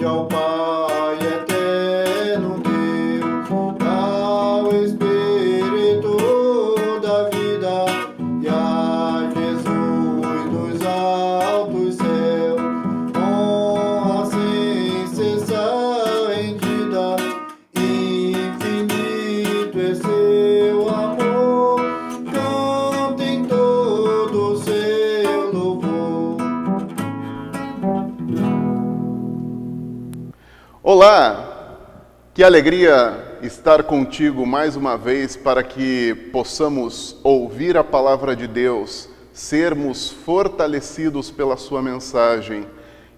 ao Pai eterno Deus, ao Espírito da vida e a Jesus nos altos céus, honra sem cessar rendida, infinito é seu amor, cantem todo o seu louvor. Olá, que alegria estar contigo mais uma vez para que possamos ouvir a palavra de Deus, sermos fortalecidos pela sua mensagem,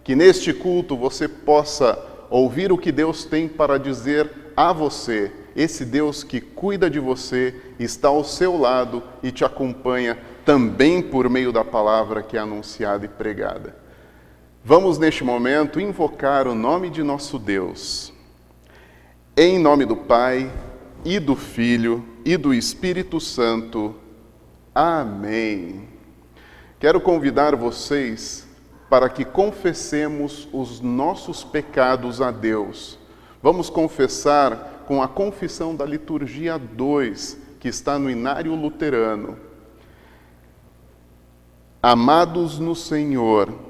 que neste culto você possa ouvir o que Deus tem para dizer a você, esse Deus que cuida de você, está ao seu lado e te acompanha também por meio da palavra que é anunciada e pregada. Vamos, neste momento, invocar o nome de nosso Deus. Em nome do Pai, e do Filho, e do Espírito Santo. Amém. Quero convidar vocês para que confessemos os nossos pecados a Deus. Vamos confessar com a confissão da liturgia 2, que está no Inário Luterano. Amados no Senhor,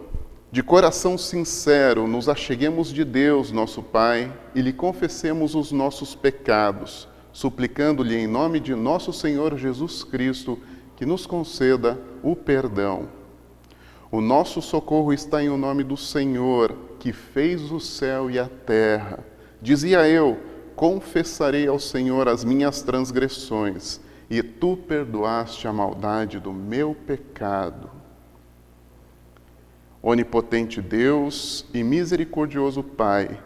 de coração sincero, nos acheguemos de Deus, nosso Pai, e lhe confessemos os nossos pecados, suplicando-lhe em nome de nosso Senhor Jesus Cristo, que nos conceda o perdão. O nosso socorro está em o nome do Senhor, que fez o céu e a terra. Dizia eu, confessarei ao Senhor as minhas transgressões, e tu perdoaste a maldade do meu pecado. Onipotente Deus e misericordioso Pai,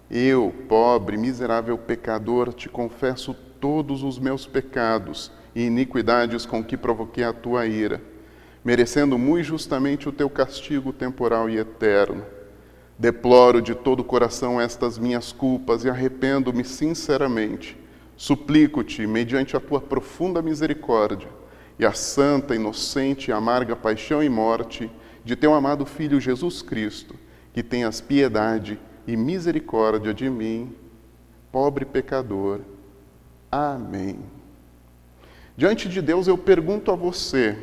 eu, pobre, miserável pecador, te confesso todos os meus pecados e iniquidades com que provoquei a tua ira, merecendo muito justamente o teu castigo temporal e eterno. Deploro de todo o coração estas minhas culpas e arrependo-me sinceramente. Suplico-te, mediante a tua profunda misericórdia e a santa, inocente e amarga paixão e morte de teu amado Filho Jesus Cristo, que tenhas piedade e misericórdia de mim, pobre pecador. Amém. Diante de Deus eu pergunto a você,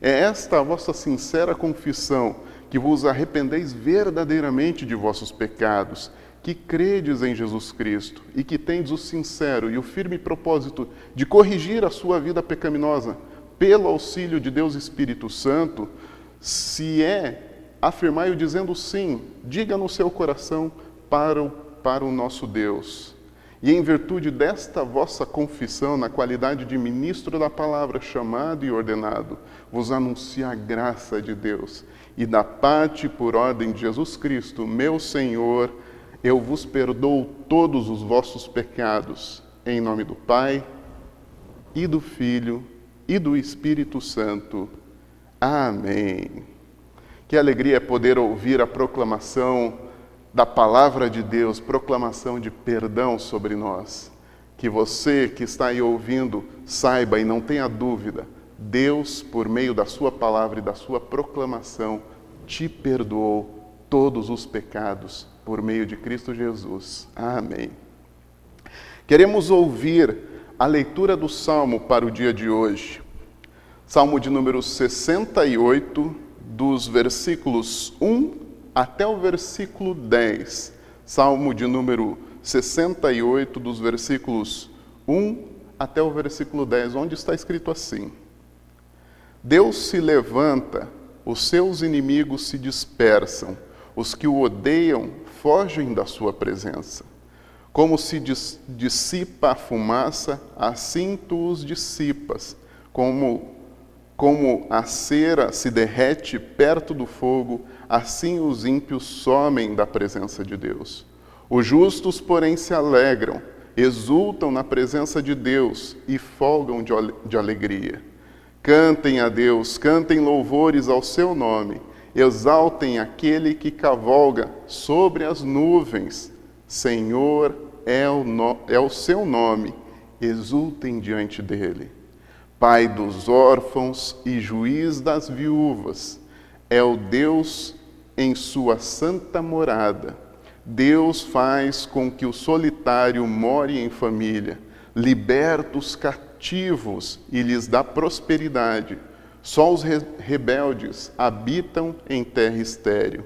é esta a vossa sincera confissão, que vos arrependeis verdadeiramente de vossos pecados, que credes em Jesus Cristo e que tendes o sincero e o firme propósito de corrigir a sua vida pecaminosa pelo auxílio de Deus Espírito Santo? Se afirmai-o dizendo sim, diga no seu coração para o nosso Deus. E em virtude desta vossa confissão, na qualidade de ministro da palavra, chamado e ordenado, vos anuncio a graça de Deus. E da parte por ordem de Jesus Cristo, meu Senhor, eu vos perdoo todos os vossos pecados, em nome do Pai, e do Filho, e do Espírito Santo. Amém. Que alegria é poder ouvir a proclamação da palavra de Deus, proclamação de perdão sobre nós. Que você que está aí ouvindo saiba e não tenha dúvida, Deus, por meio da sua palavra e da sua proclamação, te perdoou todos os pecados por meio de Cristo Jesus. Amém. Queremos ouvir a leitura do Salmo para o dia de hoje. Salmo de número 68, dos versículos 1 até o versículo 10. Salmo de número 68, dos versículos 1 até o versículo 10, onde está escrito assim: Deus se levanta, os seus inimigos se dispersam, os que o odeiam fogem da sua presença. Como se dissipa a fumaça, assim tu os dissipas, como a cera se derrete perto do fogo, assim os ímpios somem da presença de Deus. Os justos, porém, se alegram, exultam na presença de Deus e folgam de alegria. Cantem a Deus, cantem louvores ao seu nome, exaltem aquele que cavalga sobre as nuvens. Senhor é o seu nome, exultem diante dele. Pai dos órfãos e juiz das viúvas, é o Deus em sua santa morada. Deus faz com que o solitário more em família, liberta os cativos e lhes dá prosperidade. Só os rebeldes habitam em terra estéril.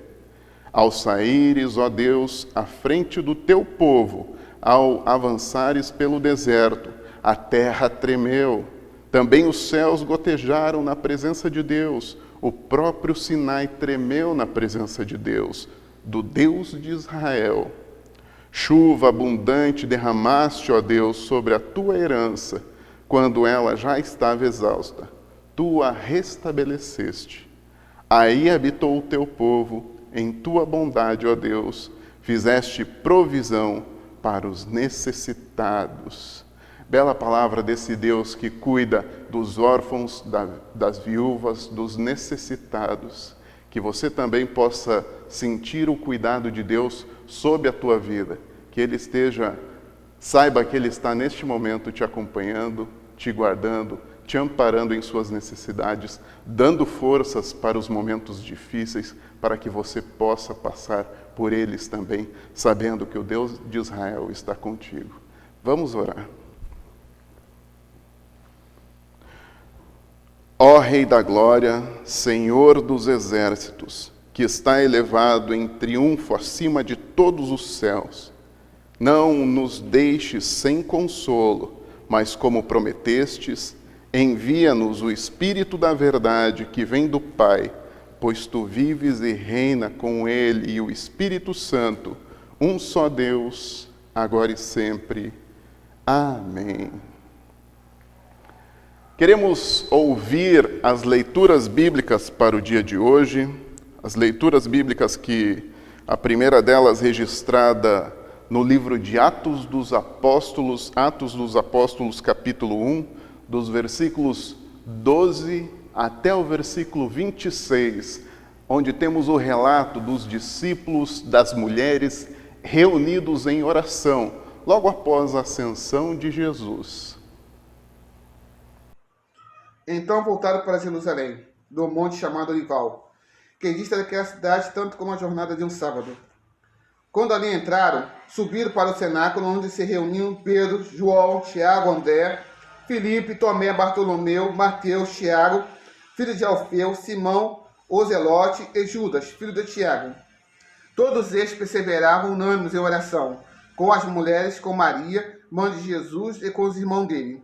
Ao saíres, ó Deus, à frente do teu povo, ao avançares pelo deserto, a terra tremeu. Também os céus gotejaram na presença de Deus. O próprio Sinai tremeu na presença de Deus, do Deus de Israel. Chuva abundante derramaste, ó Deus, sobre a tua herança, quando ela já estava exausta. Tu a restabeleceste. Aí habitou o teu povo, em tua bondade, ó Deus, fizeste provisão para os necessitados. Bela palavra desse Deus que cuida dos órfãos, das viúvas, dos necessitados. Que você também possa sentir o cuidado de Deus sobre a tua vida. Que Ele saiba que Ele está neste momento te acompanhando, te guardando, te amparando em suas necessidades, dando forças para os momentos difíceis, para que você possa passar por eles também, sabendo que o Deus de Israel está contigo. Vamos orar. Ó Rei da Glória, Senhor dos exércitos, que está elevado em triunfo acima de todos os céus, não nos deixes sem consolo, mas como prometestes, envia-nos o Espírito da verdade que vem do Pai, pois tu vives e reina com Ele e o Espírito Santo, um só Deus, agora e sempre. Amém. Queremos ouvir as leituras bíblicas para o dia de hoje, as leituras bíblicas que a primeira delas registrada no livro de Atos dos Apóstolos capítulo 1, dos versículos 12 até o versículo 26, onde temos o relato dos discípulos, das mulheres, reunidos em oração, logo após a ascensão de Jesus. Então voltaram para Jerusalém, do monte chamado Olival, que dista daquela cidade tanto como a jornada de um sábado. Quando ali entraram, subiram para o cenáculo, onde se reuniam Pedro, João, Tiago, André, Filipe, Tomé, Bartolomeu, Mateus, Tiago, filho de Alfeu, Simão, o Zelote e Judas, filho de Tiago. Todos estes perseveravam unânimes em oração, com as mulheres, com Maria, mãe de Jesus, e com os irmãos dele.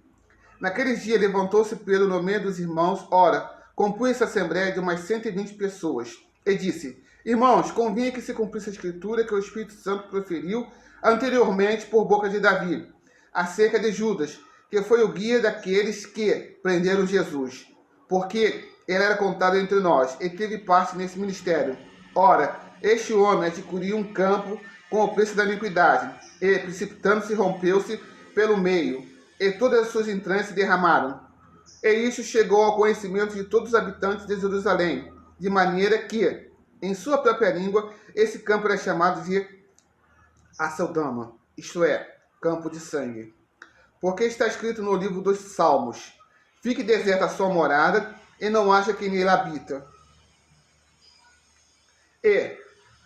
Naqueles dias levantou-se Pedro no meio dos irmãos, compunha-se a assembleia de umas 120 pessoas, e disse: Irmãos, convinha que se cumprisse a escritura que o Espírito Santo proferiu anteriormente por boca de Davi, acerca de Judas, que foi o guia daqueles que prenderam Jesus, porque ele era contado entre nós e teve parte nesse ministério. Ora, este homem adquiriu um campo com o preço da iniquidade, e, precipitando-se, rompeu-se pelo meio, e todas as suas entranhas se derramaram. E isso chegou ao conhecimento de todos os habitantes de Jerusalém, de maneira que, em sua própria língua, esse campo era chamado de Aceldama, isto é, campo de sangue. Porque está escrito no livro dos Salmos: Fique deserta a sua morada, e não haja quem nele habita. E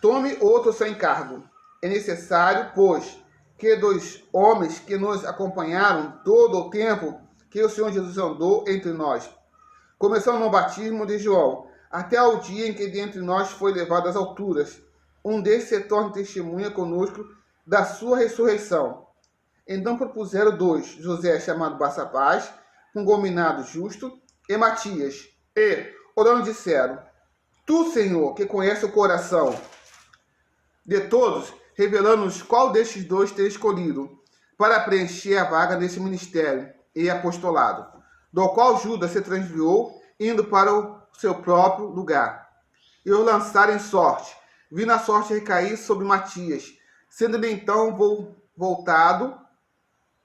tome outro seu encargo. É necessário, pois, que dos homens que nos acompanharam todo o tempo que o Senhor Jesus andou entre nós, começando no batismo de João, até ao dia em que dentre nós foi levado às alturas, um desses se torne testemunha conosco da sua ressurreição. Então propuseram dois, José, chamado Barsabás, um gominado justo, e Matias, e, orando, disseram: Tu, Senhor, que conhece o coração de todos, revelando-nos qual destes dois ter escolhido para preencher a vaga deste ministério e apostolado, do qual Judas se transviou, indo para o seu próprio lugar. E o lançaram em sorte, vindo a sorte recair sobre Matias, sendo-lhe então voltado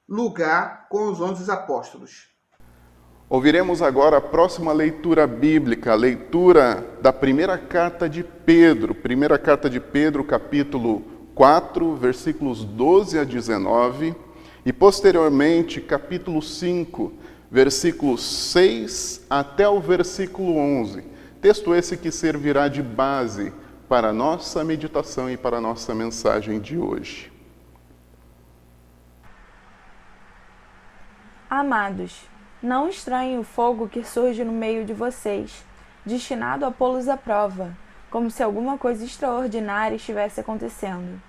lugar com os 11 apóstolos. Ouviremos agora a próxima leitura bíblica, a leitura da primeira carta de Pedro, capítulo 4, versículos 12 a 19, e posteriormente capítulo 5, versículos 6 até o versículo 11. Texto esse que servirá de base para a nossa meditação e para a nossa mensagem de hoje. Amados, não estranhem o fogo que surge no meio de vocês, destinado a pô-los à prova, como se alguma coisa extraordinária estivesse acontecendo.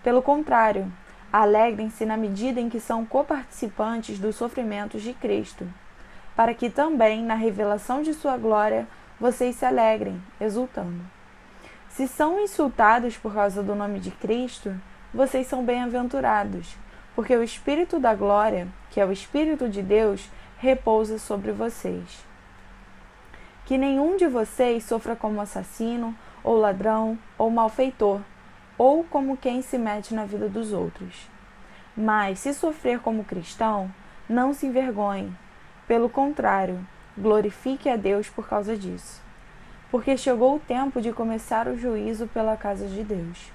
Pelo contrário, alegrem-se na medida em que são coparticipantes dos sofrimentos de Cristo, para que também, na revelação de sua glória, vocês se alegrem, exultando. Se são insultados por causa do nome de Cristo, vocês são bem-aventurados, porque o Espírito da glória, que é o Espírito de Deus, repousa sobre vocês. Que nenhum de vocês sofra como assassino, ou ladrão, ou malfeitor, ou como quem se mete na vida dos outros. Mas, se sofrer como cristão, não se envergonhe. Pelo contrário, glorifique a Deus por causa disso. Porque chegou o tempo de começar o juízo pela casa de Deus.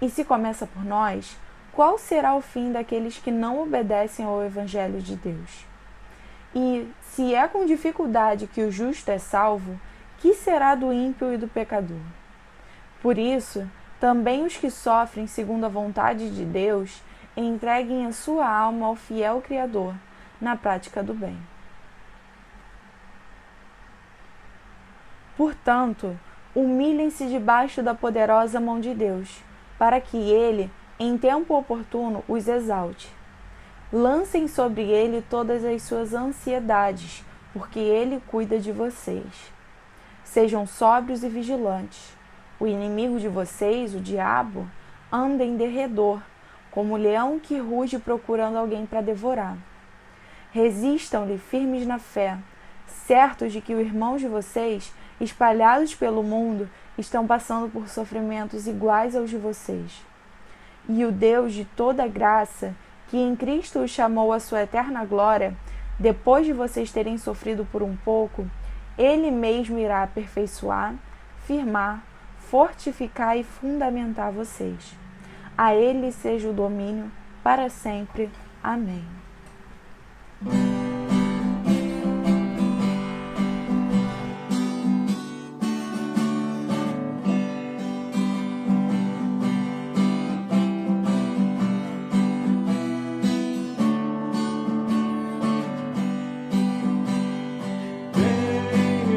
E se começa por nós, qual será o fim daqueles que não obedecem ao Evangelho de Deus? E, se é com dificuldade que o justo é salvo, que será do ímpio e do pecador? Por isso, também os que sofrem segundo a vontade de Deus, entreguem a sua alma ao fiel Criador, na prática do bem. Portanto, humilhem-se debaixo da poderosa mão de Deus, para que Ele, em tempo oportuno, os exalte. Lancem sobre Ele todas as suas ansiedades, porque Ele cuida de vocês. Sejam sóbrios e vigilantes. O inimigo de vocês, o diabo, anda em derredor, como leão que ruge procurando alguém para devorar. Resistam-lhe firmes na fé, certos de que os irmãos de vocês, espalhados pelo mundo, estão passando por sofrimentos iguais aos de vocês. E o Deus de toda graça, que em Cristo os chamou à sua eterna glória, depois de vocês terem sofrido por um pouco, Ele mesmo irá aperfeiçoar, firmar, fortificar e fundamentar vocês. A Ele seja o domínio para sempre. Amém. Vem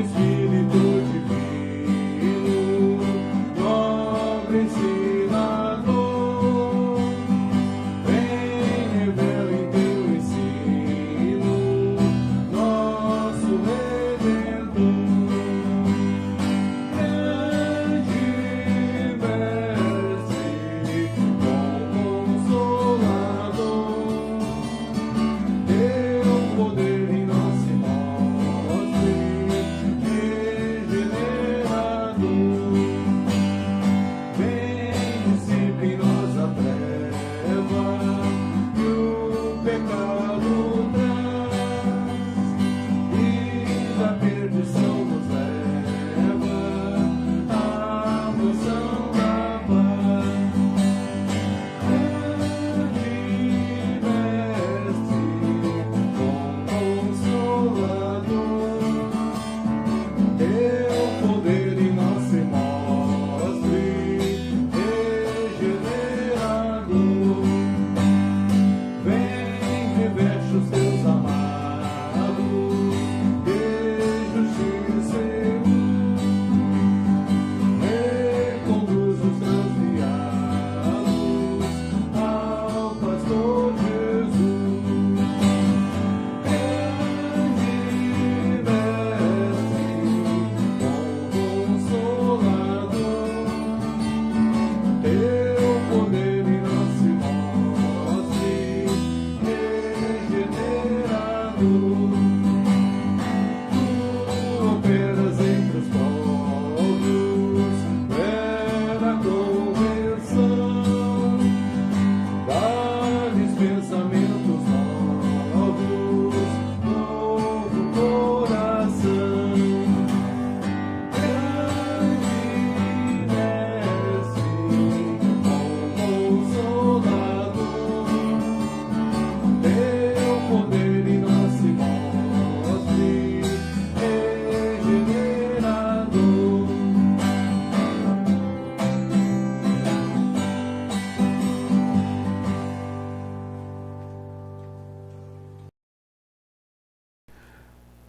Espírito Divino, nobre ensinador, vem revela em teu ensino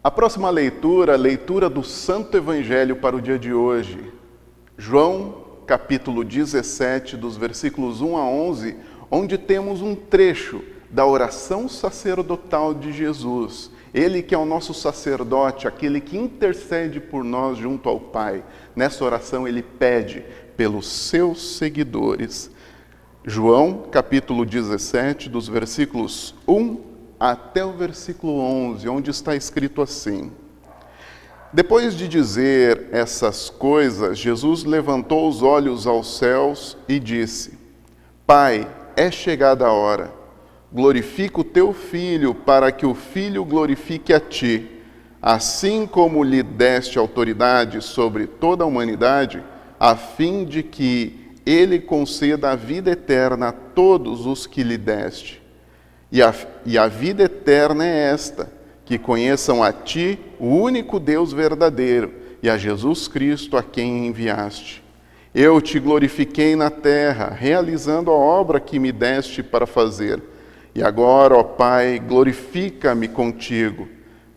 A próxima leitura, a leitura do Santo Evangelho para o dia de hoje. João, capítulo 17, dos versículos 1 a 11, onde temos um trecho da oração sacerdotal de Jesus. Ele que é o nosso sacerdote, aquele que intercede por nós junto ao Pai. Nessa oração ele pede pelos seus seguidores. João, capítulo 17, dos versículos 1 até o versículo 11, onde está escrito assim: Depois de dizer essas coisas, Jesus levantou os olhos aos céus e disse: Pai, é chegada a hora. Glorifica o teu Filho, para que o Filho glorifique a ti. Assim como lhe deste autoridade sobre toda a humanidade, a fim de que ele conceda a vida eterna a todos os que lhe deste. E a vida eterna é esta, que conheçam a ti, o único Deus verdadeiro, e a Jesus Cristo, a quem enviaste. Eu te glorifiquei na terra, realizando a obra que me deste para fazer. E agora, ó Pai, glorifica-me contigo,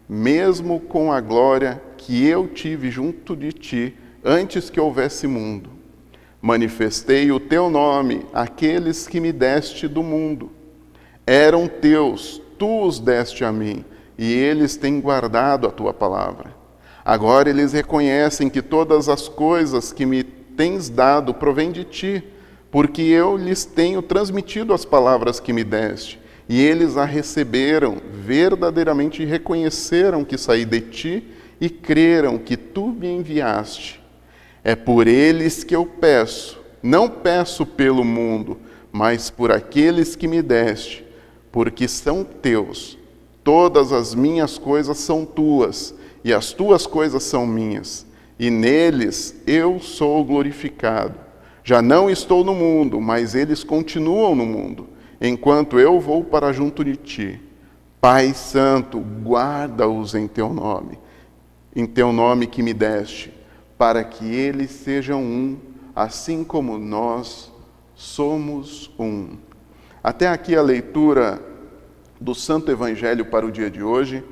mesmo com a glória que eu tive junto de ti, antes que houvesse mundo. Manifestei o teu nome àqueles que me deste do mundo. Eram teus, tu os deste a mim, e eles têm guardado a tua palavra. Agora eles reconhecem que todas as coisas que me tens dado provêm de ti, porque eu lhes tenho transmitido as palavras que me deste, e eles a receberam, verdadeiramente reconheceram que saí de ti e creram que tu me enviaste. É por eles que eu peço, não peço pelo mundo, mas por aqueles que me deste, porque são teus. Todas as minhas coisas são tuas, e as tuas coisas são minhas, e neles eu sou glorificado. Já não estou no mundo, mas eles continuam no mundo, enquanto eu vou para junto de ti. Pai Santo, guarda-os em teu nome que me deste, para que eles sejam um, assim como nós somos um. Até aqui a leitura do Santo Evangelho para o dia de hoje.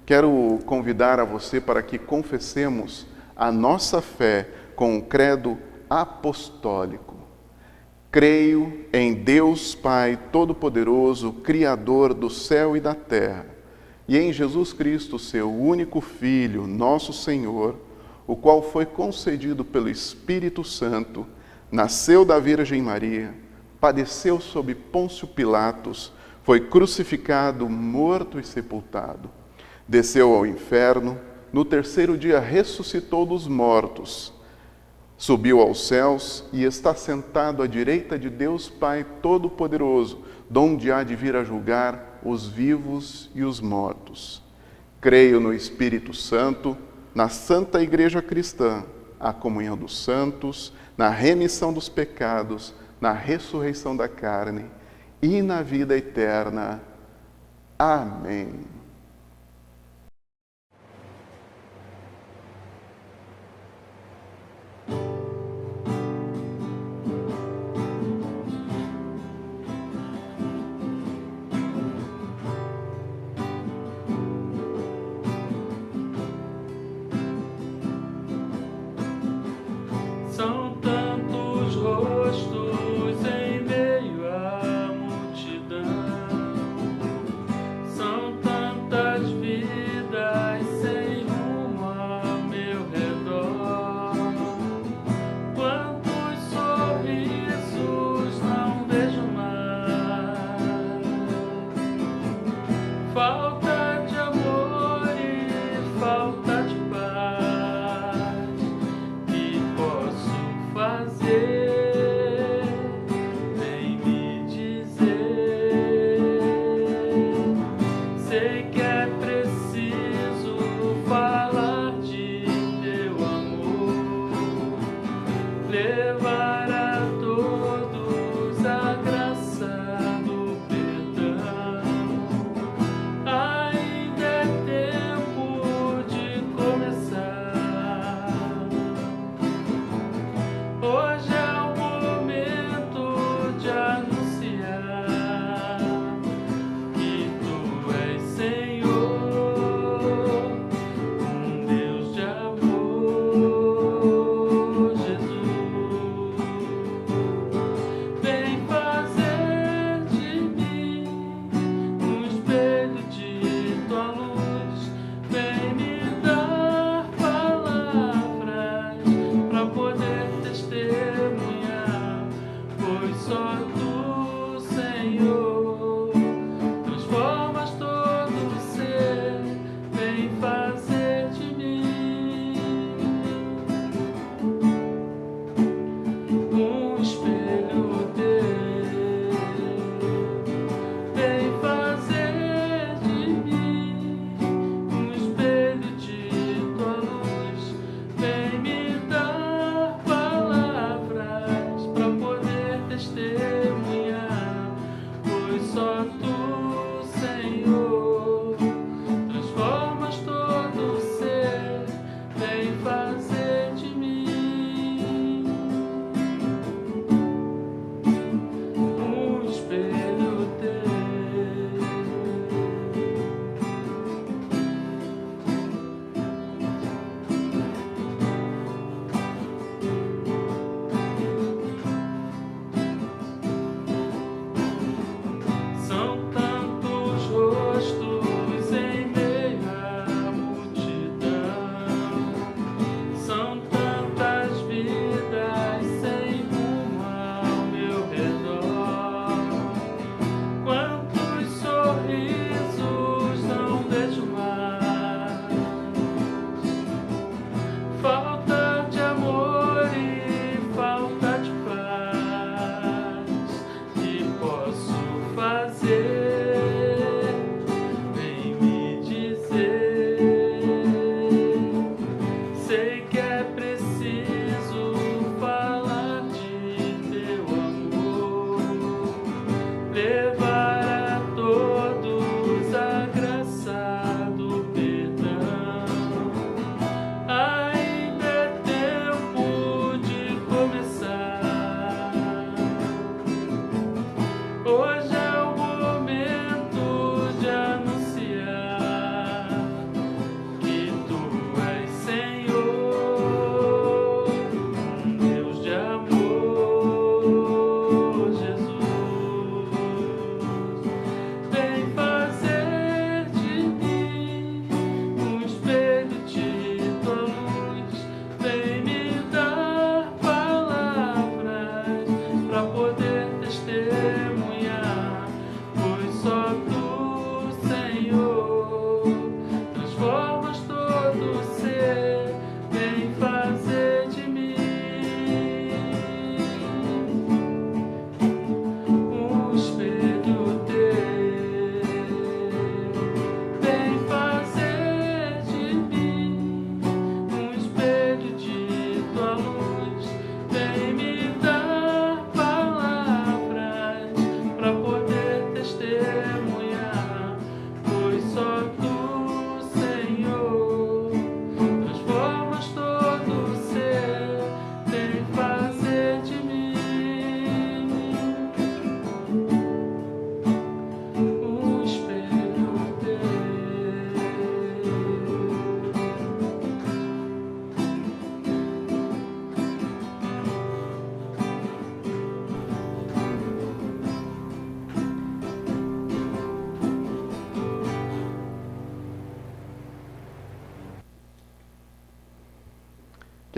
Quero convidar a você para que confessemos a nossa fé com o credo apostólico. Creio em Deus Pai Todo-Poderoso, Criador do céu e da terra, e em Jesus Cristo, seu único Filho, nosso Senhor, o qual foi concedido pelo Espírito Santo, nasceu da Virgem Maria, padeceu sob Pôncio Pilatos, foi crucificado, morto e sepultado. Desceu ao inferno, no terceiro dia ressuscitou dos mortos, subiu aos céus e está sentado à direita de Deus Pai Todo-Poderoso, donde há de vir a julgar os vivos e os mortos. Creio no Espírito Santo, na Santa Igreja Cristã, a comunhão dos santos, na remissão dos pecados, na ressurreição da carne e na vida eterna. Amém. São tantos rostos em meio à multidão, são tantos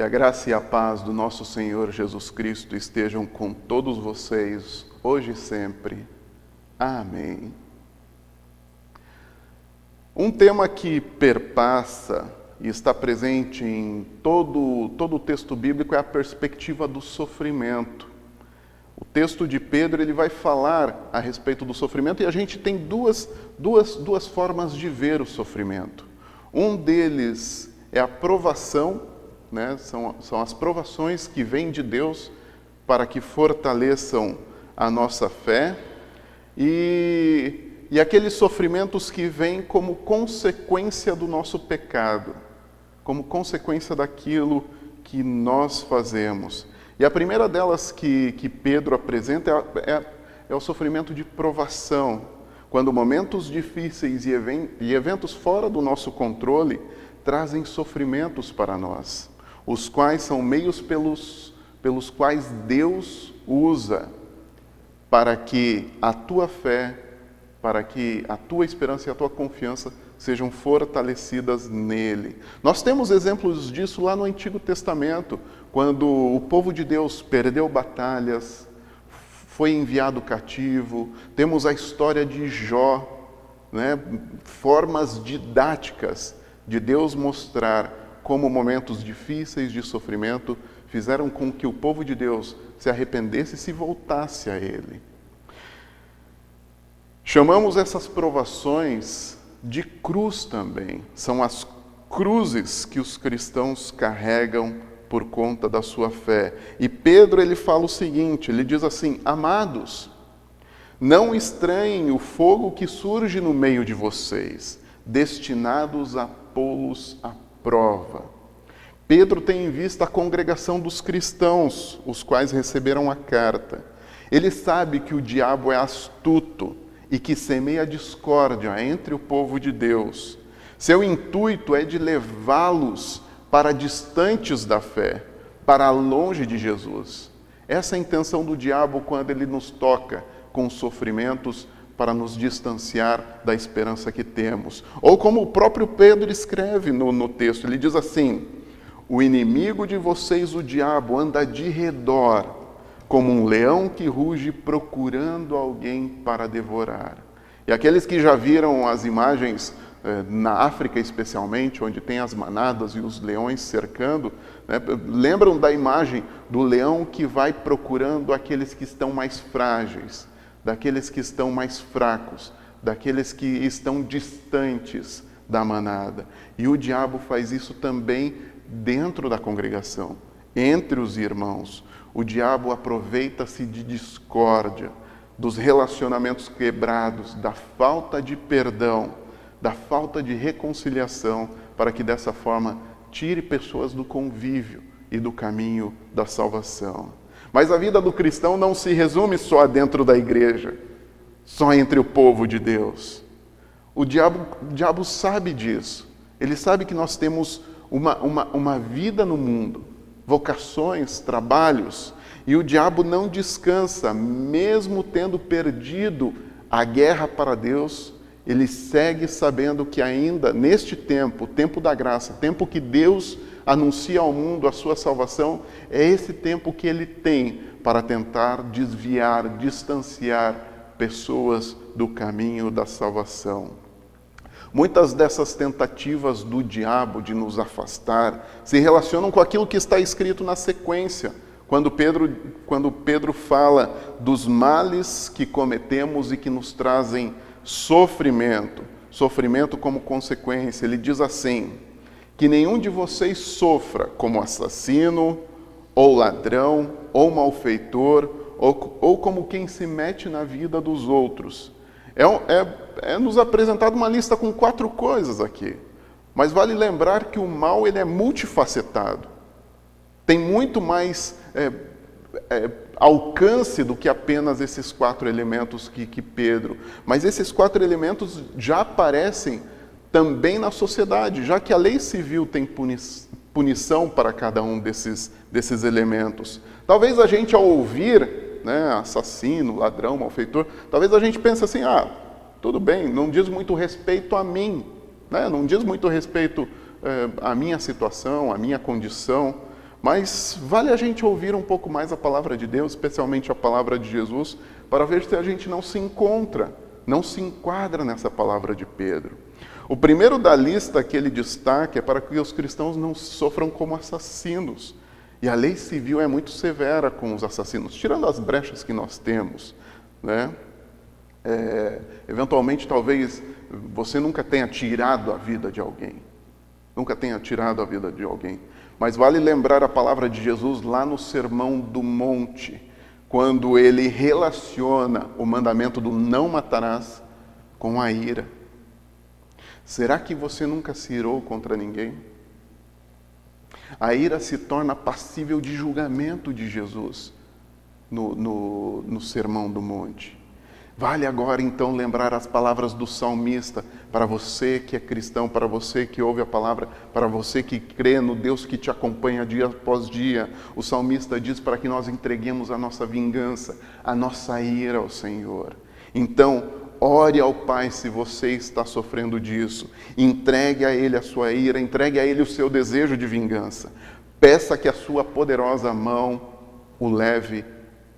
Que a graça e a paz do nosso Senhor Jesus Cristo estejam com todos vocês, hoje e sempre. Amém. Um tema que perpassa e está presente em todo o texto bíblico é a perspectiva do sofrimento. O texto de Pedro ele vai falar a respeito do sofrimento e a gente tem duas formas de ver o sofrimento. Um deles é a provação, né? São as provações que vêm de Deus para que fortaleçam a nossa fé e aqueles sofrimentos que vêm como consequência do nosso pecado, como consequência daquilo que nós fazemos. E a primeira delas que Pedro apresenta é o sofrimento de provação, quando momentos difíceis e eventos fora do nosso controle trazem sofrimentos para nós, os quais são meios pelos quais Deus usa para que a tua fé, para que a tua esperança e a tua confiança sejam fortalecidas nele. Nós temos exemplos disso lá no Antigo Testamento, quando o povo de Deus perdeu batalhas, foi enviado cativo. Temos a história de Jó, né? Formas didáticas de Deus mostrar como momentos difíceis de sofrimento fizeram com que o povo de Deus se arrependesse e se voltasse a Ele. Chamamos essas provações de cruz também. São as cruzes que os cristãos carregam por conta da sua fé. E Pedro ele fala o seguinte, ele diz assim: amados, não estranhem o fogo que surge no meio de vocês, destinados a pô-los à prova. Pedro tem em vista a congregação dos cristãos, os quais receberam a carta. Ele sabe que o diabo é astuto e que semeia discórdia entre o povo de Deus. Seu intuito é de levá-los para distantes da fé, para longe de Jesus. Essa é a intenção do diabo quando ele nos toca com sofrimentos para nos distanciar da esperança que temos. Ou como o próprio Pedro escreve no texto, ele diz assim: o inimigo de vocês, o diabo, anda de redor, como um leão que ruge procurando alguém para devorar. E aqueles que já viram as imagens, na África especialmente, onde tem as manadas e os leões cercando, né, lembram da imagem do leão que vai procurando aqueles que estão mais frágeis, daqueles que estão mais fracos, daqueles que estão distantes da manada. E o diabo faz isso também dentro da congregação, entre os irmãos. O diabo aproveita-se de discórdia, dos relacionamentos quebrados, da falta de perdão, da falta de reconciliação, para que dessa forma tire pessoas do convívio e do caminho da salvação. Mas a vida do cristão não se resume só dentro da igreja, só entre o povo de Deus. O diabo sabe disso. Ele sabe que nós temos uma vida no mundo, vocações, trabalhos, e o diabo não descansa, mesmo tendo perdido a guerra para Deus, ele segue sabendo que ainda neste tempo, o tempo da graça, tempo que Deus anuncia ao mundo a sua salvação, é esse tempo que ele tem para tentar desviar, distanciar pessoas do caminho da salvação. Muitas dessas tentativas do diabo de nos afastar se relacionam com aquilo que está escrito na sequência, quando Pedro fala dos males que cometemos e que nos trazem sofrimento como consequência. Ele diz assim: que nenhum de vocês sofra como assassino, ou ladrão, ou malfeitor, ou como quem se mete na vida dos outros. É nos apresentado uma lista com 4 coisas aqui. Mas vale lembrar que o mal ele é multifacetado. Tem muito mais alcance do que apenas esses 4 elementos que Pedro. Mas esses 4 elementos já aparecem também na sociedade, já que a lei civil tem punição para cada um desses elementos. Talvez a gente, ao ouvir, né, assassino, ladrão, malfeitor, talvez a gente pense assim: tudo bem, não diz muito respeito a mim, né? Não diz muito respeito à minha situação, à minha condição. Mas vale a gente ouvir um pouco mais a palavra de Deus, especialmente a palavra de Jesus, para ver se a gente não se encontra, não se enquadra nessa palavra de Pedro. O primeiro da lista que ele destaca é para que os cristãos não sofram como assassinos. E a lei civil é muito severa com os assassinos, tirando as brechas que nós temos, né? Eventualmente, talvez você nunca tenha tirado a vida de alguém. Nunca tenha tirado a vida de alguém. Mas vale lembrar a palavra de Jesus lá no Sermão do Monte, quando ele relaciona o mandamento do não matarás com a ira. Será que você nunca se irou contra ninguém? A ira se torna passível de julgamento de Jesus no Sermão do Monte. Vale agora então lembrar as palavras do salmista, para você que é cristão, para você que ouve a palavra, para você que crê no Deus que te acompanha dia após dia. O salmista diz para que nós entreguemos a nossa vingança, a nossa ira ao Senhor. Então, ore ao Pai se você está sofrendo disso. Entregue a Ele a sua ira, entregue a Ele o seu desejo de vingança. Peça que a sua poderosa mão o leve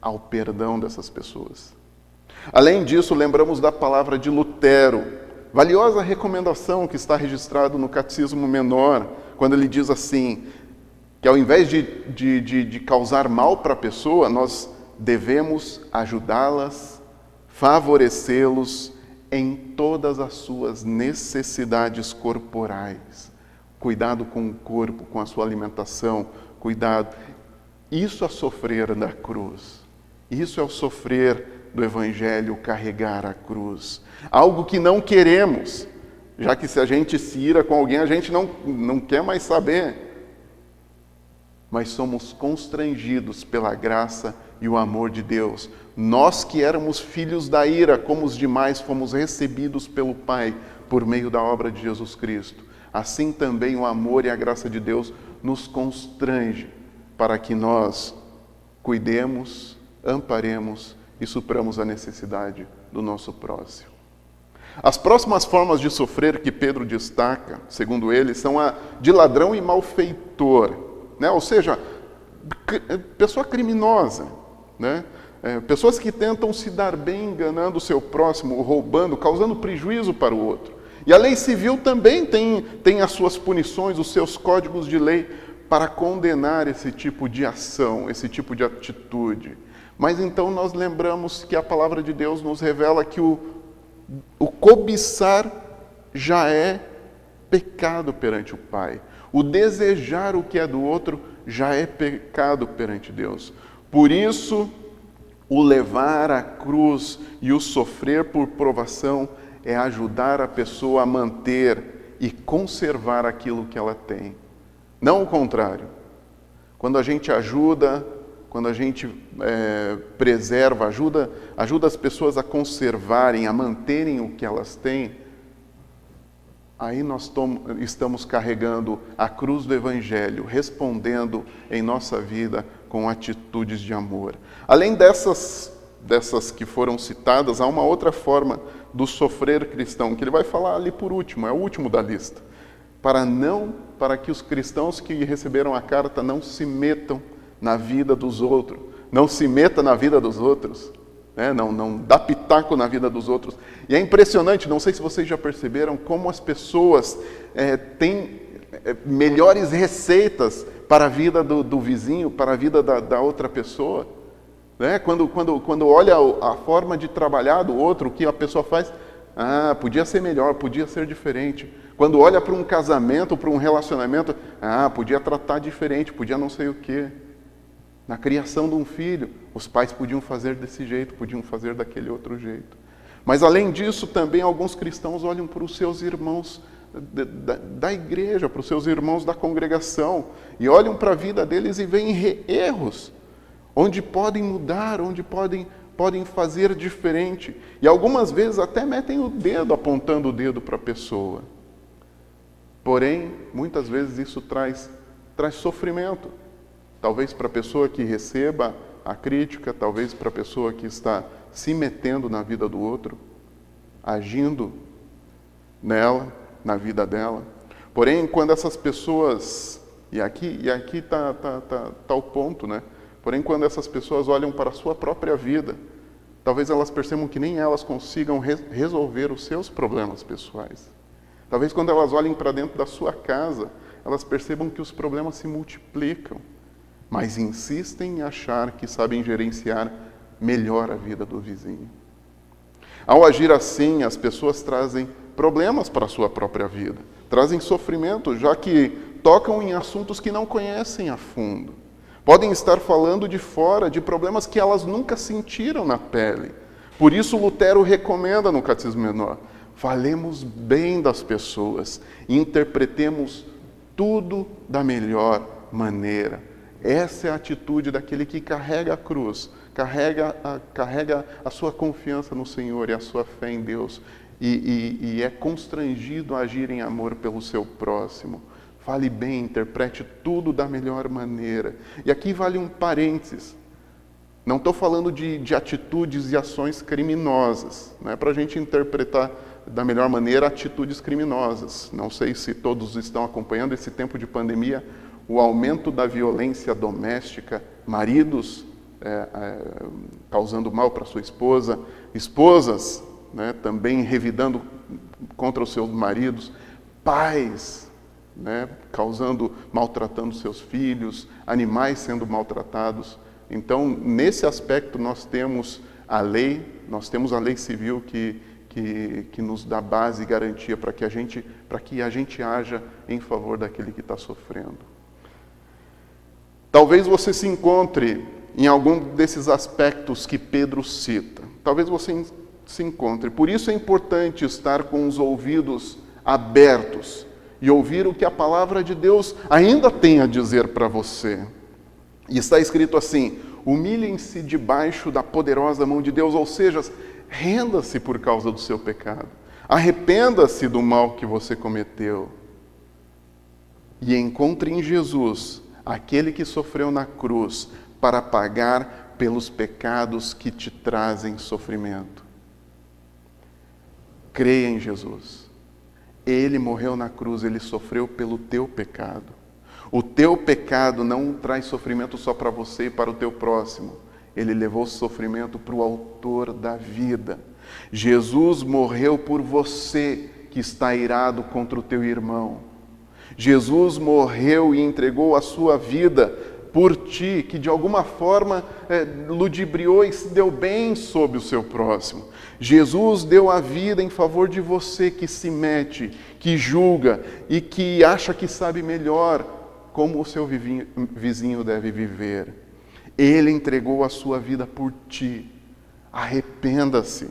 ao perdão dessas pessoas. Além disso, lembramos da palavra de Lutero, valiosa recomendação que está registrado no Catecismo Menor, quando ele diz assim, que ao invés de causar mal para a pessoa, nós devemos ajudá-las, favorecê-los em todas as suas necessidades corporais. Cuidado com o corpo, com a sua alimentação, cuidado. Isso é sofrer da cruz. Isso é o sofrer do Evangelho, carregar a cruz. Algo que não queremos, já que se a gente se ira com alguém, a gente não quer mais saber. Mas somos constrangidos pela graça e o amor de Deus. Nós que éramos filhos da ira, como os demais, fomos recebidos pelo Pai por meio da obra de Jesus Cristo. Assim também o amor e a graça de Deus nos constrange para que nós cuidemos, amparemos e supramos a necessidade do nosso próximo. As próximas formas de sofrer que Pedro destaca, segundo ele, são a de ladrão e malfeitor, né? Ou seja, pessoa criminosa, né? Pessoas que tentam se dar bem enganando o seu próximo, roubando, causando prejuízo para o outro. E a lei civil também tem as suas punições, os seus códigos de lei para condenar esse tipo de ação, esse tipo de atitude. Mas então nós lembramos que a palavra de Deus nos revela que o cobiçar já é pecado perante o Pai. O desejar o que é do outro já é pecado perante Deus. Por isso, o levar a cruz e o sofrer por provação é ajudar a pessoa a manter e conservar aquilo que ela tem. Não o contrário. Quando a gente ajuda, quando a gente preserva, ajuda as pessoas a conservarem, a manterem o que elas têm, aí nós estamos carregando a cruz do Evangelho, respondendo em nossa vida com atitudes de amor. Além dessas que foram citadas, há uma outra forma do sofrer cristão, que ele vai falar ali por último, é o último da lista. Para que os cristãos que receberam a carta não se metam na vida dos outros, não se meta na vida dos outros, né? Não dá pitaco na vida dos outros. E é impressionante, não sei se vocês já perceberam, como as pessoas têm melhores receitas para a vida do vizinho, para a vida da outra pessoa. Né? Quando olha a forma de trabalhar do outro, o que a pessoa faz, podia ser melhor, podia ser diferente. Quando olha para um casamento, para um relacionamento, podia tratar diferente, podia não sei o quê. Na criação de um filho, os pais podiam fazer desse jeito, podiam fazer daquele outro jeito. Mas além disso, também alguns cristãos olham para os seus irmãos da igreja, para os seus irmãos da congregação, e olham para a vida deles e veem erros, onde podem mudar, onde podem fazer diferente. E algumas vezes até metem o dedo, apontando o dedo para a pessoa. Porém, muitas vezes isso traz sofrimento. Talvez para a pessoa que receba a crítica, talvez para a pessoa que está se metendo na vida do outro, agindo nela, na vida dela. Porém, quando essas pessoas E aqui tá o ponto, né? Porém, quando essas pessoas olham para a sua própria vida, talvez elas percebam que nem elas consigam resolver os seus problemas pessoais. Talvez quando elas olhem para dentro da sua casa, elas percebam que os problemas se multiplicam, mas insistem em achar que sabem gerenciar melhor a vida do vizinho. Ao agir assim, as pessoas trazem problemas para a sua própria vida, trazem sofrimento, já que tocam em assuntos que não conhecem a fundo. Podem estar falando de fora de problemas que elas nunca sentiram na pele. Por isso Lutero recomenda no Catecismo Menor: falemos bem das pessoas, interpretemos tudo da melhor maneira. Essa é a atitude daquele que carrega a cruz, carrega a sua confiança no Senhor e a sua fé em Deus, e é constrangido a agir em amor pelo seu próximo. Fale bem, interprete tudo da melhor maneira. E aqui vale um parênteses. Não estou falando de atitudes e ações criminosas, não é para a gente interpretar da melhor maneira atitudes criminosas. Não sei se todos estão acompanhando esse tempo de pandemia, o aumento da violência doméstica, maridos causando mal para sua esposa, esposas, né, também revidando contra os seus maridos, pais, né, maltratando seus filhos, animais sendo maltratados. Então, nesse aspecto, nós temos a lei civil que nos dá base e garantia para que a gente haja em favor daquele que está sofrendo. Talvez você se encontre em algum desses aspectos que Pedro cita. Talvez você se encontre. Por isso é importante estar com os ouvidos abertos e ouvir o que a palavra de Deus ainda tem a dizer para você. E está escrito assim: humilhem-se debaixo da poderosa mão de Deus, ou seja, renda-se por causa do seu pecado. Arrependa-se do mal que você cometeu. E encontre em Jesus aquele que sofreu na cruz para pagar pelos pecados que te trazem sofrimento. Creia em Jesus. Ele morreu na cruz, ele sofreu pelo teu pecado. O teu pecado não traz sofrimento só para você e para o teu próximo. Ele levou sofrimento para o autor da vida. Jesus morreu por você que está irado contra o teu irmão. Jesus morreu e entregou a sua vida por ti, que de alguma forma ludibriou e se deu bem sobre o seu próximo. Jesus deu a vida em favor de você que se mete, que julga e que acha que sabe melhor como o seu vizinho deve viver. Ele entregou a sua vida por ti. Arrependa-se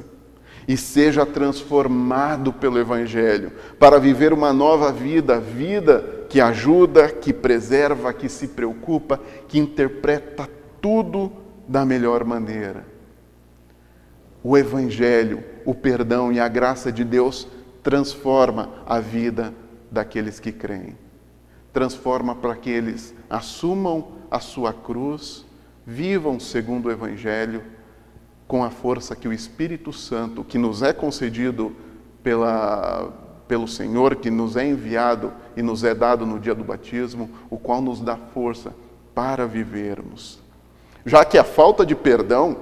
e seja transformado pelo Evangelho para viver uma nova vida, vida que ajuda, que preserva, que se preocupa, que interpreta tudo da melhor maneira. O Evangelho, o perdão e a graça de Deus transforma a vida daqueles que creem. Transforma para que eles assumam a sua cruz, vivam segundo o Evangelho, com a força que o Espírito Santo, que nos é concedido pelo Senhor, que nos é enviado e nos é dado no dia do batismo, o qual nos dá força para vivermos. Já que a falta de perdão,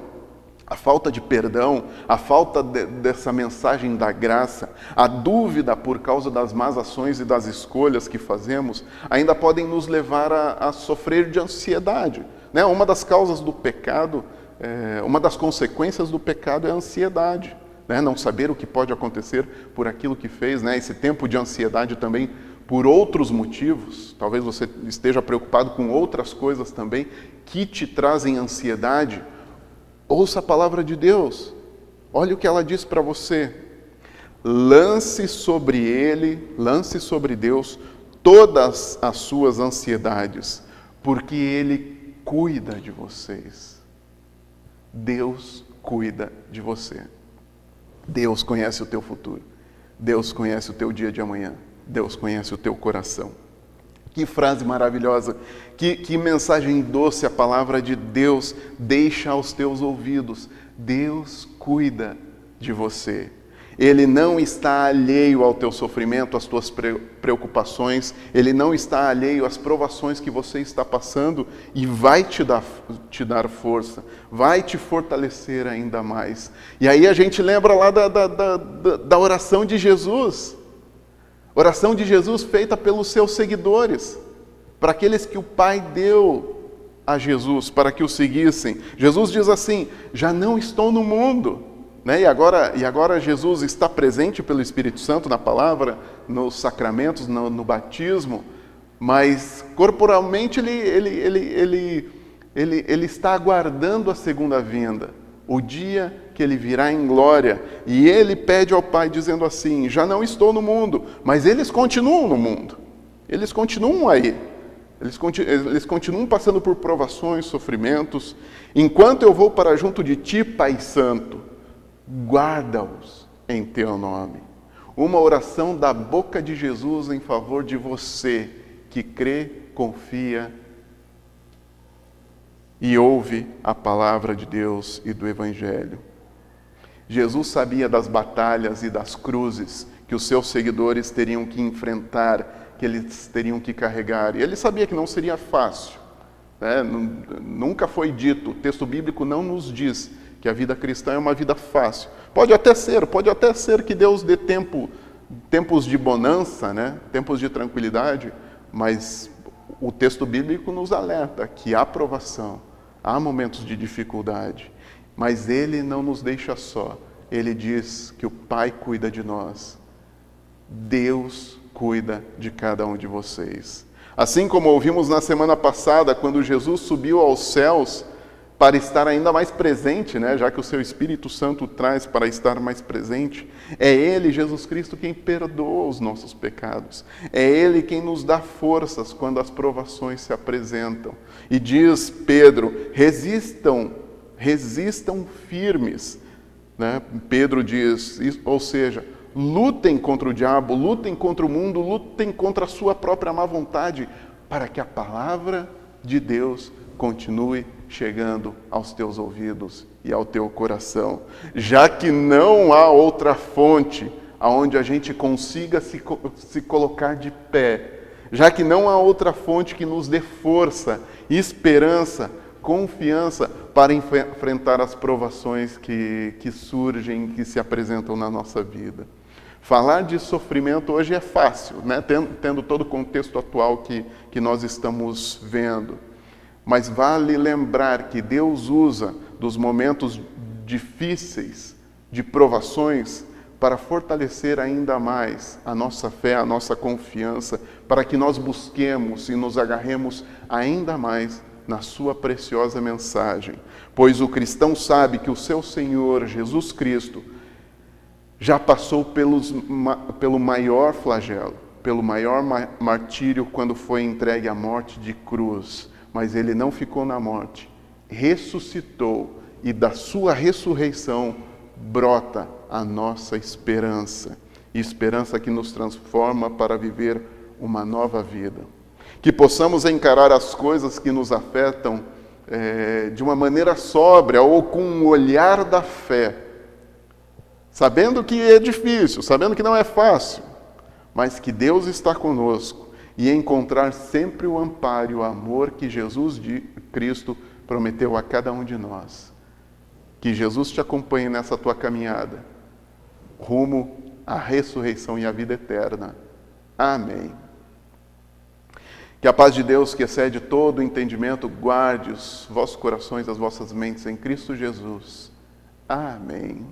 dessa mensagem da graça, a dúvida por causa das más ações e das escolhas que fazemos, ainda podem nos levar a sofrer de ansiedade. Né? Uma das causas do pecado, uma das consequências do pecado é a ansiedade. Né? Não saber o que pode acontecer por aquilo que fez. Né? Esse tempo de ansiedade também por outros motivos. Talvez você esteja preocupado com outras coisas também que te trazem ansiedade. Ouça a palavra de Deus. Olha o que ela diz para você. Lance sobre Deus, todas as suas ansiedades, porque Ele cuida de vocês. Deus cuida de você. Deus conhece o teu futuro. Deus conhece o teu dia de amanhã. Deus conhece o teu coração. Que frase maravilhosa, que mensagem doce a palavra de Deus deixa aos teus ouvidos. Deus cuida de você. Ele não está alheio ao teu sofrimento, às tuas preocupações. Ele não está alheio às provações que você está passando e vai te dar força, vai te fortalecer ainda mais. E aí a gente lembra lá da oração de Jesus. Oração de Jesus feita pelos seus seguidores, para aqueles que o Pai deu a Jesus, para que o seguissem. Jesus diz assim: já não estou no mundo. E agora Jesus está presente pelo Espírito Santo na palavra, nos sacramentos, no batismo, mas corporalmente ele está aguardando a segunda vinda, o dia que ele virá em glória, e ele pede ao Pai dizendo assim: já não estou no mundo, mas eles continuam no mundo, eles continuam aí, eles continuam passando por provações, sofrimentos, enquanto eu vou para junto de ti, Pai Santo, guarda-os em teu nome. Uma oração da boca de Jesus em favor de você que crê, confia e ouve a palavra de Deus e do Evangelho. Jesus sabia das batalhas e das cruzes que os seus seguidores teriam que enfrentar, que eles teriam que carregar. E ele sabia que não seria fácil. Nunca foi dito, o texto bíblico não nos diz que a vida cristã é uma vida fácil. Pode até ser que Deus dê tempos de bonança, tempos de tranquilidade, mas o texto bíblico nos alerta que há provação, há momentos de dificuldade, mas Ele não nos deixa só. Ele diz que o Pai cuida de nós. Deus cuida de cada um de vocês. Assim como ouvimos na semana passada, quando Jesus subiu aos céus, para estar ainda mais presente, já que o seu Espírito Santo traz para estar mais presente, é Ele, Jesus Cristo, quem perdoa os nossos pecados. É Ele quem nos dá forças quando as provações se apresentam. E diz Pedro: resistam firmes. Pedro diz, ou seja, lutem contra o diabo, lutem contra o mundo, lutem contra a sua própria má vontade, para que a palavra de Deus continue chegando aos teus ouvidos e ao teu coração, já que não há outra fonte aonde a gente consiga se colocar de pé, já que não há outra fonte que nos dê força, esperança, confiança para enfrentar as provações que surgem, que se apresentam na nossa vida. Falar de sofrimento hoje é fácil, tendo todo o contexto atual que nós estamos vendo. Mas vale lembrar que Deus usa dos momentos difíceis, de provações, para fortalecer ainda mais a nossa fé, a nossa confiança, para que nós busquemos e nos agarremos ainda mais na sua preciosa mensagem. Pois o cristão sabe que o seu Senhor, Jesus Cristo, já passou pelo maior flagelo, pelo maior martírio quando foi entregue à morte de cruz. Mas ele não ficou na morte, ressuscitou, e da sua ressurreição brota a nossa esperança, esperança que nos transforma para viver uma nova vida. Que possamos encarar as coisas que nos afetam de uma maneira sóbria ou com um olhar da fé, sabendo que é difícil, sabendo que não é fácil, mas que Deus está conosco, e encontrar sempre o amparo e o amor que Jesus Cristo prometeu a cada um de nós. Que Jesus te acompanhe nessa tua caminhada, rumo à ressurreição e à vida eterna. Amém. Que a paz de Deus, que excede todo o entendimento, guarde os vossos corações, as vossas mentes em Cristo Jesus. Amém.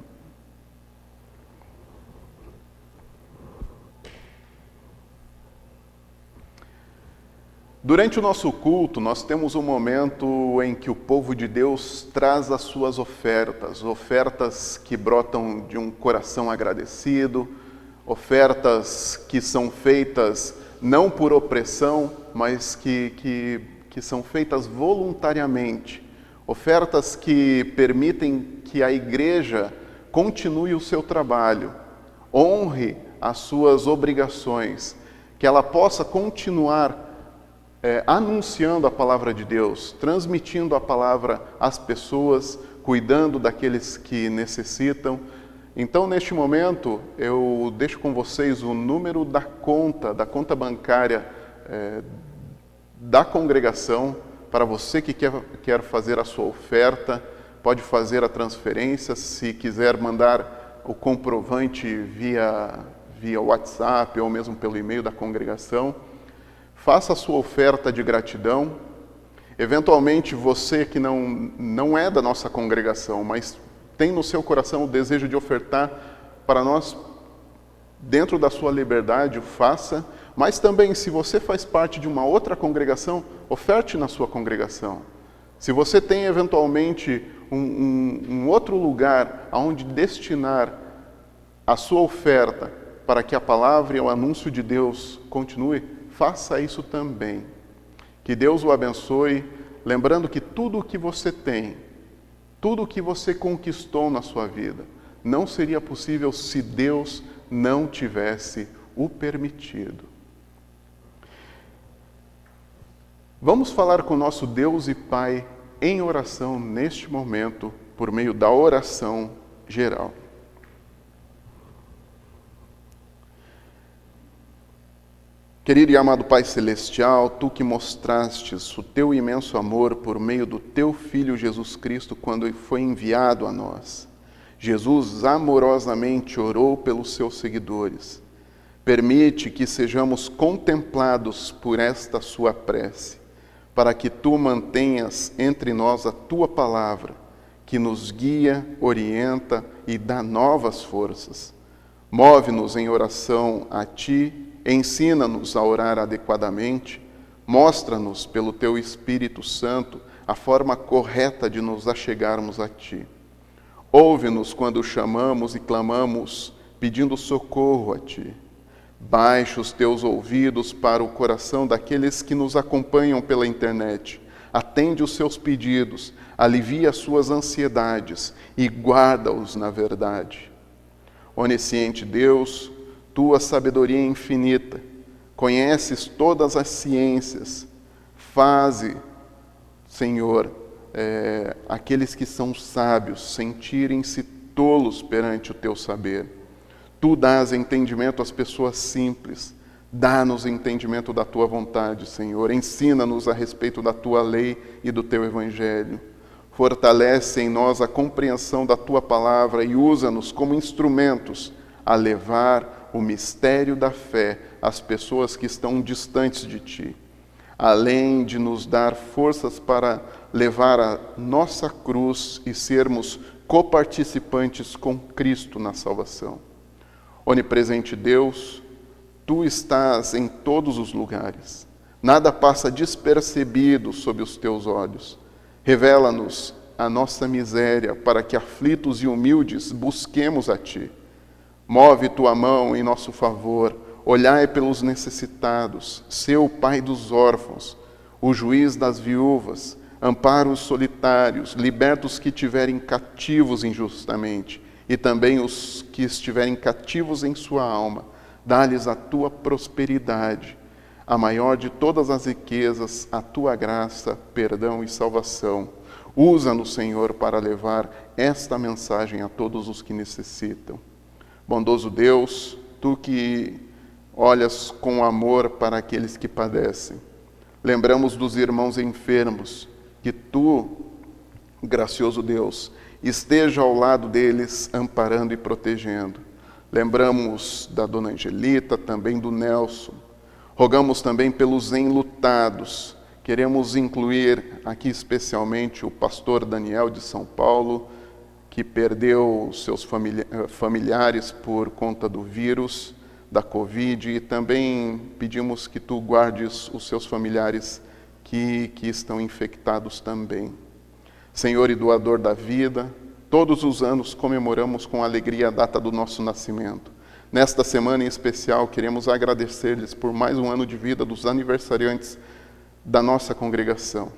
Durante o nosso culto, nós temos um momento em que o povo de Deus traz as suas ofertas que brotam de um coração agradecido, ofertas que são feitas não por opressão, mas que são feitas voluntariamente, ofertas que permitem que a igreja continue o seu trabalho, honre as suas obrigações, que ela possa continuar anunciando a palavra de Deus, transmitindo a palavra às pessoas, cuidando daqueles que necessitam. Então, neste momento, eu deixo com vocês o número da conta bancária da congregação, para você que quer fazer a sua oferta, pode fazer a transferência, se quiser mandar o comprovante via WhatsApp ou mesmo pelo e-mail da congregação. Faça a sua oferta de gratidão. Eventualmente, você que não é da nossa congregação, mas tem no seu coração o desejo de ofertar para nós, dentro da sua liberdade, o faça. Mas também, se você faz parte de uma outra congregação, oferte na sua congregação. Se você tem, eventualmente, um outro lugar aonde destinar a sua oferta para que a palavra e o anúncio de Deus continue, faça isso também. Que Deus o abençoe, lembrando que tudo o que você tem, tudo o que você conquistou na sua vida, não seria possível se Deus não tivesse o permitido. Vamos falar com nosso Deus e Pai em oração neste momento, por meio da oração geral. Querido e amado Pai Celestial, Tu que mostrastes o Teu imenso amor por meio do Teu Filho Jesus Cristo quando foi enviado a nós. Jesus amorosamente orou pelos Seus seguidores. Permite que sejamos contemplados por esta Sua prece, para que Tu mantenhas entre nós a Tua palavra, que nos guia, orienta e dá novas forças. Move-nos em oração a Ti, ensina-nos a orar adequadamente, mostra-nos pelo Teu Espírito Santo a forma correta de nos achegarmos a Ti. Ouve-nos quando chamamos e clamamos, pedindo socorro a Ti. Baixa os Teus ouvidos para o coração daqueles que nos acompanham pela internet. Atende os seus pedidos, alivia as suas ansiedades e guarda-os na verdade. Onisciente Deus, Tua sabedoria infinita, conheces todas as ciências. Faze, Senhor, aqueles que são sábios sentirem-se tolos perante o Teu saber. Tu dás entendimento às pessoas simples. Dá-nos entendimento da Tua vontade, Senhor. Ensina-nos a respeito da Tua lei e do Teu Evangelho. Fortalece em nós a compreensão da Tua palavra e usa-nos como instrumentos a levar o mistério da fé às pessoas que estão distantes de Ti. Além de nos dar forças para levar a nossa cruz e sermos coparticipantes com Cristo na salvação. Onipresente Deus, Tu estás em todos os lugares. Nada passa despercebido sob os Teus olhos. Revela-nos a nossa miséria para que, aflitos e humildes, busquemos a Ti. Move Tua mão em nosso favor. Olhai pelos necessitados. Sê o Pai dos órfãos, o juiz das viúvas. Ampara os solitários. Liberta os que estiverem cativos injustamente. E também os que estiverem cativos em sua alma, dá-lhes a Tua prosperidade, a maior de todas as riquezas, a Tua graça, perdão e salvação. Usa-nos, Senhor, para levar esta mensagem a todos os que necessitam. Bondoso Deus, Tu que olhas com amor para aqueles que padecem. Lembramos dos irmãos enfermos, que Tu, gracioso Deus, esteja ao lado deles, amparando e protegendo. Lembramos da Dona Angelita, também do Nelson. Rogamos também pelos enlutados. Queremos incluir aqui especialmente o pastor Daniel de São Paulo, que perdeu seus familiares por conta do vírus, da Covid, e também pedimos que Tu guardes os seus familiares que estão infectados também. Senhor e doador da vida, todos os anos comemoramos com alegria a data do nosso nascimento. Nesta semana em especial, queremos agradecer-lhes por mais um ano de vida dos aniversariantes da nossa congregação.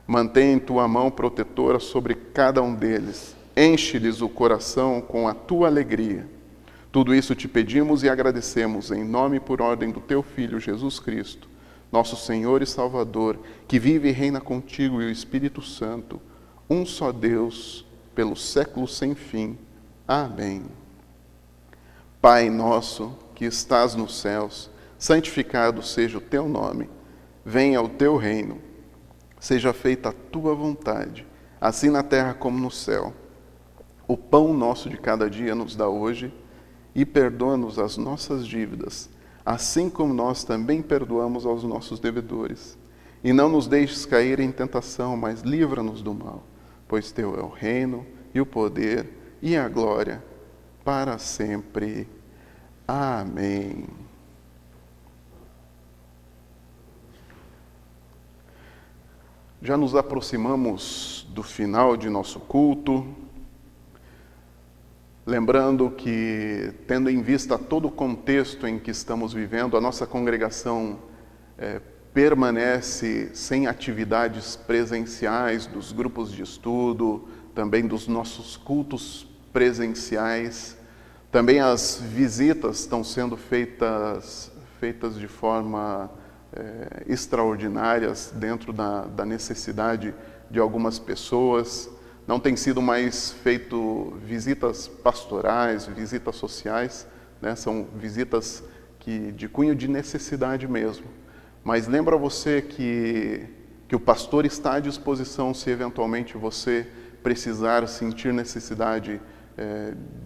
Mantém Tua mão protetora sobre cada um deles. Enche-lhes o coração com a Tua alegria. Tudo isso Te pedimos e agradecemos em nome e por ordem do Teu Filho Jesus Cristo, nosso Senhor e Salvador, que vive e reina contigo e o Espírito Santo, um só Deus, pelos séculos sem fim. Amém. Pai nosso, que estás nos céus, santificado seja o teu nome. Venha o teu reino. Seja feita a tua vontade, assim na terra como no céu. O pão nosso de cada dia nos dá hoje, e perdoa-nos as nossas dívidas, assim como nós também perdoamos aos nossos devedores. E não nos deixes cair em tentação, mas livra-nos do mal, pois teu é o reino, e o poder, e a glória, para sempre. Amém. Já nos aproximamos do final de nosso culto, lembrando que, tendo em vista todo o contexto em que estamos vivendo, a nossa congregação permanece sem atividades presenciais dos grupos de estudo, também dos nossos cultos presenciais. Também as visitas estão sendo feitas de forma extraordinárias dentro da necessidade de algumas pessoas. Não tem sido mais feito visitas pastorais, visitas sociais, né? São visitas de cunho de necessidade mesmo. Mas lembra você que o pastor está à disposição se eventualmente você precisar sentir necessidade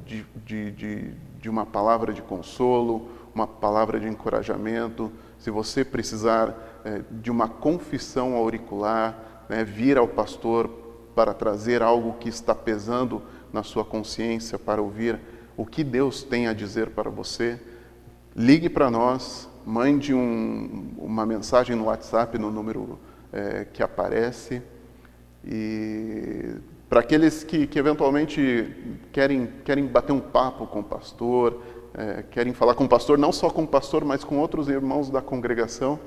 de uma palavra de consolo, uma palavra de encorajamento, se você precisar de uma confissão auricular, né, vir ao pastor para trazer algo que está pesando na sua consciência, para ouvir o que Deus tem a dizer para você, ligue para nós, mande uma mensagem no WhatsApp no número que aparece. E para aqueles que eventualmente querem bater um papo com o pastor, querem falar com o pastor, não só com o pastor, mas com outros irmãos da congregação,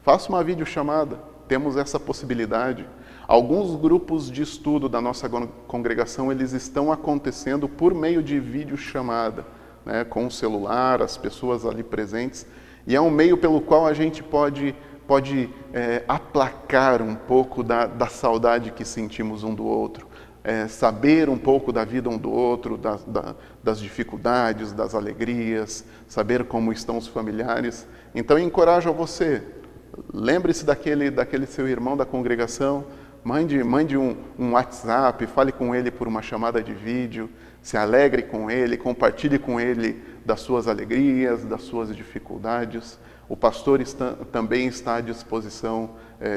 faça uma videochamada, temos essa possibilidade. Alguns grupos de estudo da nossa congregação, eles estão acontecendo por meio de videochamada, né, com o celular, as pessoas ali presentes, e é um meio pelo qual a gente pode aplacar um pouco da saudade que sentimos um do outro, saber um pouco da vida um do outro, das dificuldades, das alegrias, saber como estão os familiares. Então, encorajo a você, lembre-se daquele seu irmão da congregação, mande um WhatsApp, fale com ele por uma chamada de vídeo, se alegre com ele, compartilhe com ele das suas alegrias, das suas dificuldades. O pastor também está à disposição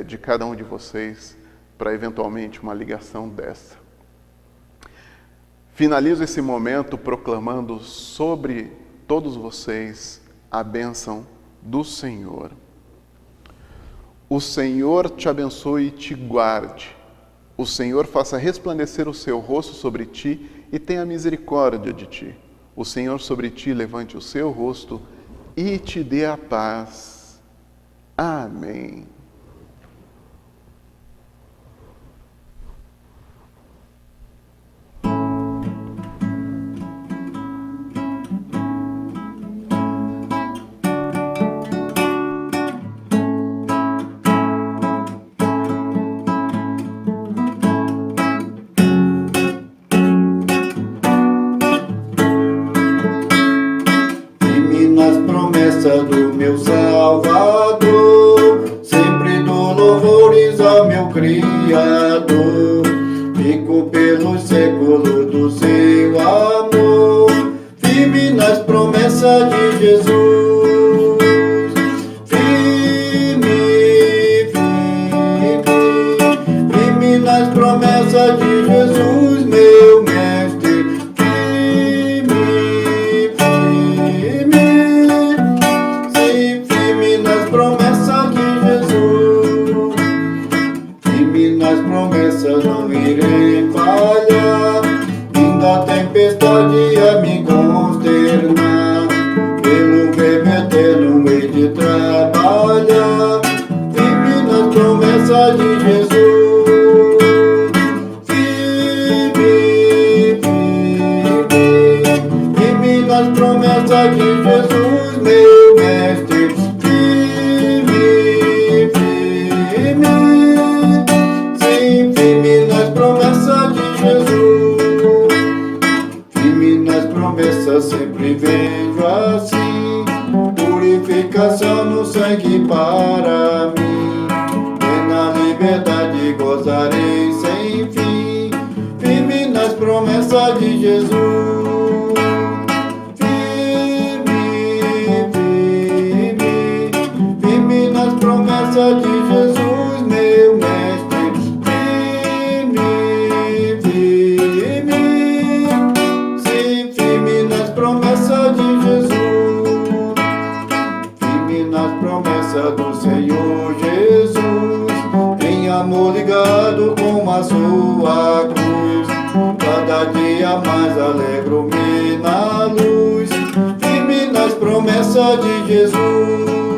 de cada um de vocês para eventualmente uma ligação dessa. Finalizo esse momento proclamando sobre todos vocês a bênção do Senhor. O Senhor te abençoe e te guarde. O Senhor faça resplandecer o seu rosto sobre ti e tenha misericórdia de ti. O Senhor sobre ti levante o seu rosto e te dê a paz. Amém. Do meu Salvador, sempre dou louvores ao meu Criador, fico pelos séculos do seu amor, firme nas promessas de Jesus, firme nas promessas de Jesus, meu mestre, não irei falhar, ainda a tempestade a me consternar, pelo verbo eterno hei de trabalhar, firme nas promessas de Jesus, firme nas promessas de Jesus, meu mestre, firme nas promessas de Jesus, firme nas promessas promessas sempre vejo assim, purificação no sangue para mim. Na liberdade gozarei sem fim, firme nas promessas de Jesus. Firme, firme, firme nas promessas de Jesus, meu mestre. Firme, firme, sim, firme nas promessas de Jesus, firme nas promessas do Senhor Jesus. Em amor ligado com a sua cruz, cada dia mais alegro-me na luz, firme nas promessas de Jesus.